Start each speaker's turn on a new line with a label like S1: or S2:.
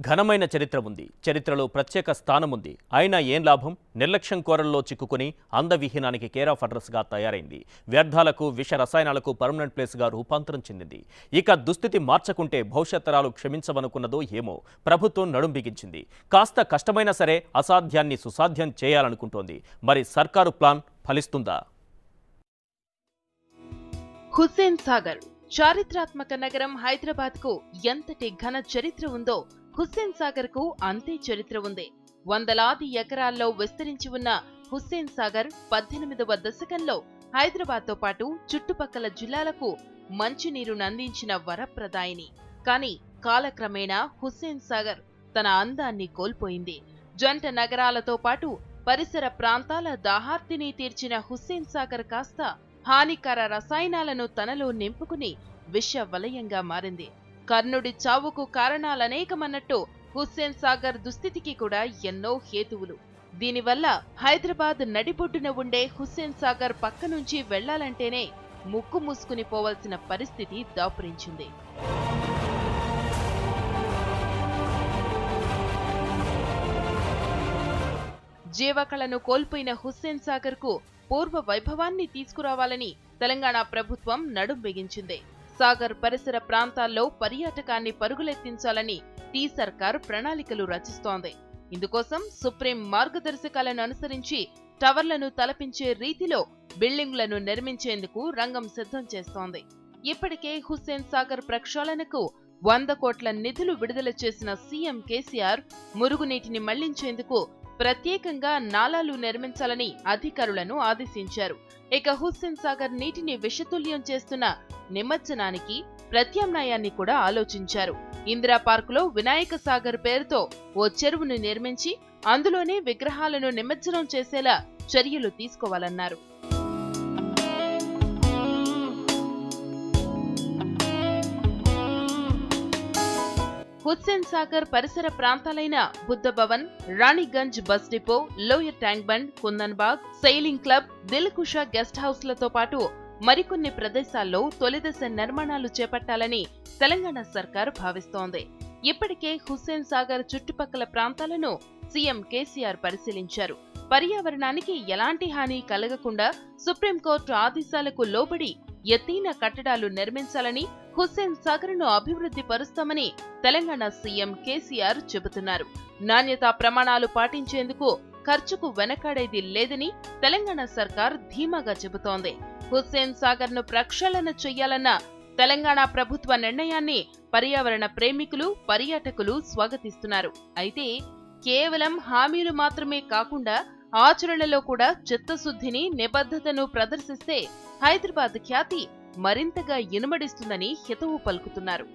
S1: ఘనమైన చరిత్ర ఉంది. చరిత్రలో ప్రత్యేక స్థానం ఉంది. అయినా ఏం లాభం? నిర్లక్ష్యం కోరల్లో చిక్కుకుని అందవిహీనానికి కేర్ ఆఫ్ అడ్రస్గా తయారైంది. వ్యర్థాలకు, విష రసాయనాలకు పర్మనెంట్ ప్లేస్గా రూపాంతరం చెందింది. ఇక దుస్థితి మార్చకుంటే భవిష్యత్ తరాలు క్షమించవనుకున్నదో ఏమో ప్రభుత్వం నడుం బిగించింది. కాస్త కష్టమైనా సరే అసాధ్యాన్ని సుసాధ్యం చేయాలనుకుంటోంది. మరి సర్కారు ప్లాన్ ఫలిస్తుందా?
S2: హుస్సేన్ సాగర్ చారిత్రాత్మక నగరం హైదరాబాద్ కు ఎంతటి ఘన చరిత్ర ఉందో హుస్సేన్ సాగర్ కు అంతే చరిత్ర ఉంది. వందలాది ఎకరాల్లో విస్తరించి ఉన్న హుస్సేన్ సాగర్ 18వ దశకంలో హైదరాబాద్ తో పాటు చుట్టుపక్కల జిల్లాలకు మంచినీరును అందించిన వరప్రదాయిని. కానీ కాలక్రమేణా హుస్సేన్ సాగర్ తన అందాన్ని కోల్పోయింది. జంట నగరాలతో పాటు పరిసర ప్రాంతాల దాహార్తిని తీర్చిన హుస్సేన్ సాగర్ కాస్త హానికర రసాయనాలను తనలో నింపుకుని విష వలయంగా మారింది. కర్ణుడి చావుకు కారణాలనేకమన్నట్టు హుస్సేన్ సాగర్ దుస్థితికి కూడా ఎన్నో హేతువులు. దీనివల్ల హైదరాబాద్ నడిబొడ్డున ఉండే హుస్సేన్ సాగర్ పక్క నుంచి వెళ్లాలంటేనే ముక్కు మూసుకుని పోవలసిన పరిస్థితి దాపురించింది. జీవకళను కోల్పోయిన హుస్సేన్ సాగర్ కు పూర్వ వైభవాన్ని తీసుకురావాలని తెలంగాణ ప్రభుత్వం నడుం బిగించింది. సాగర్ పరిసర ప్రాంతాల్లో పర్యాటకాన్ని పరుగులెత్తించాలని టీ సర్కార్ ప్రణాళికలు రచిస్తోంది. ఇందుకోసం సుప్రీం మార్గదర్శకాలను అనుసరించి టవర్లను తలపించే రీతిలో బిల్డింగ్లను నిర్మించేందుకు రంగం సిద్ధం చేస్తోంది. ఇప్పటికే హుస్సేన్ సాగర్ ప్రక్షాళనకు 100 కోట్ల నిధులు విడుదల చేసిన సీఎం కేసీఆర్ మురుగునీటిని మళ్లించేందుకు ప్రత్యేకంగా నాలాలు నిర్మించాలని అధికారులను ఆదేశించారు. ఇక హుస్సేన్ సాగర్ నీటిని విషతుల్యం చేస్తున్న నిమజ్జనానికి ప్రత్యామ్నాయాన్ని కూడా ఆలోచించారు. ఇందిరా పార్కులో వినాయక సాగర్ పేరుతో ఓ చెరువును నిర్మించి అందులోనే విగ్రహాలను నిమజ్జనం చేసేలా చర్యలు తీసుకోవాలన్నారు. హుస్సేన్ సాగర్ పరిసర ప్రాంతాలైన Buddha Bhavan, Raniganj bus depot, lower tank bund, Kundanbagh, sailing club, Dilkusha guest హౌస్లతో పాటు మరికొన్ని ప్రదేశాల్లో తొలిదశ నిర్మాణాలు చేపట్టాలని తెలంగాణ సర్కారు భావిస్తోంది. ఇప్పటికే హుస్సేన్ సాగర్ చుట్టుపక్కల ప్రాంతాలను సీఎం కేసీఆర్ పరిశీలించారు. పర్యావరణానికి ఎలాంటి హాని కలగకుండా సుప్రీంకోర్టు ఆదేశాలకు లోబడి ఎత్తైన కట్టడాలు నిర్మించాలని, హుస్సేన్ సాగర్ ను అభివృద్ధి పరుస్తామని తెలంగాణ సీఎం కేసీఆర్ చెబుతున్నారు. నాణ్యతా ప్రమాణాలు పాటించేందుకు ఖర్చుకు వెనకాడేది లేదని తెలంగాణ సర్కార్ ధీమాగా చెబుతోంది. హుస్సేన్ సాగర్ ను ప్రక్షాళన చెయ్యాలన్న తెలంగాణ ప్రభుత్వ నిర్ణయాన్ని పర్యావరణ ప్రేమికులు, పర్యాటకులు స్వాగతిస్తున్నారు. అయితే కేవలం హామీలు మాత్రమే కాకుండా ఆచరణలో కూడా చిత్తశుద్ధిని, నిబద్ధతను ప్రదర్శిస్తే హైదరాబాద్ ఖ్యాతి మరింతగా ఇనుమడిస్తుందని హితవు పలుకుతున్నారు.